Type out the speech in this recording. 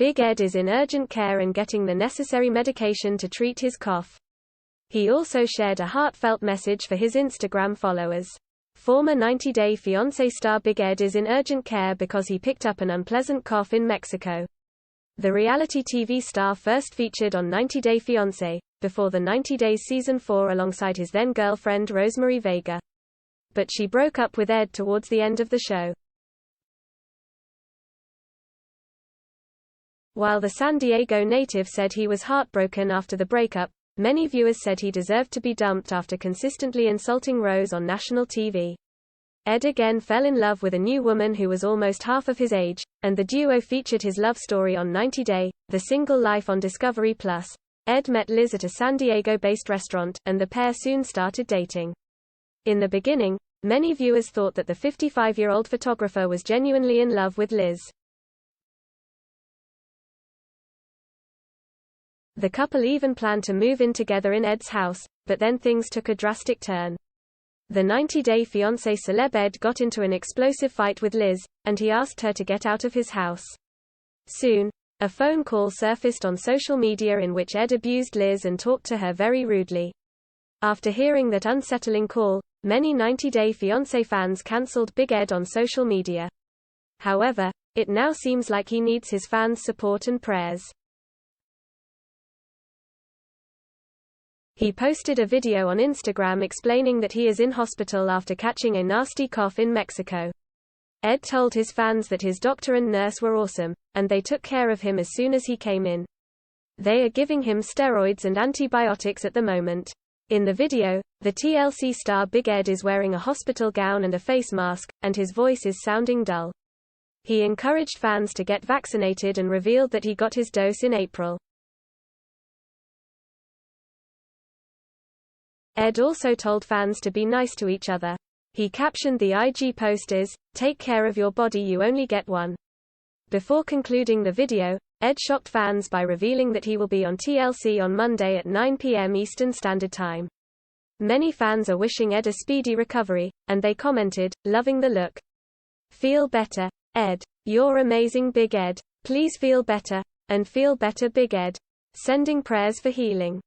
Big Ed is in urgent care and getting the necessary medication to treat his cough. He also shared a heartfelt message for his Instagram followers. Former 90 Day Fiancé star Big Ed is in urgent care because he picked up an unpleasant cough in Mexico. The reality TV star first featured on 90 Day Fiancé, before the 90 Days Season 4 alongside his then-girlfriend Rosemary Vega. But she broke up with Ed towards the end of the show. While the San Diego native said he was heartbroken after the breakup, many viewers said he deserved to be dumped after consistently insulting Rose on national TV. Ed again fell in love with a new woman who was almost half of his age, and the duo featured his love story on 90 Day, The Single Life on Discovery+. Ed met Liz at a San Diego-based restaurant, and the pair soon started dating. In the beginning, many viewers thought that the 55-year-old photographer was genuinely in love with Liz. The couple even planned to move in together in Ed's house, but then things took a drastic turn. The 90 Day Fiancé celeb Ed got into an explosive fight with Liz, and he asked her to get out of his house. Soon, a phone call surfaced on social media in which Ed abused Liz and talked to her very rudely. After hearing that unsettling call, many 90 Day Fiancé fans cancelled Big Ed on social media. However, it now seems like he needs his fans' support and prayers. He posted a video on Instagram explaining that he is in hospital after catching a nasty cough in Mexico. Ed told his fans that his doctor and nurse were awesome, and they took care of him as soon as he came in. They are giving him steroids and antibiotics at the moment. In the video, the TLC star Big Ed is wearing a hospital gown and a face mask, and his voice is sounding dull. He encouraged fans to get vaccinated and revealed that he got his dose in April. Ed also told fans to be nice to each other. He captioned the IG post as, "Take care of your body, you only get one." Before concluding the video, Ed shocked fans by revealing that he will be on TLC on Monday at 9 p.m. Eastern Standard Time. Many fans are wishing Ed a speedy recovery, and they commented, "Loving the look. Feel better, Ed. You're amazing, Big Ed. Please feel better, and feel better, Big Ed. Sending prayers for healing."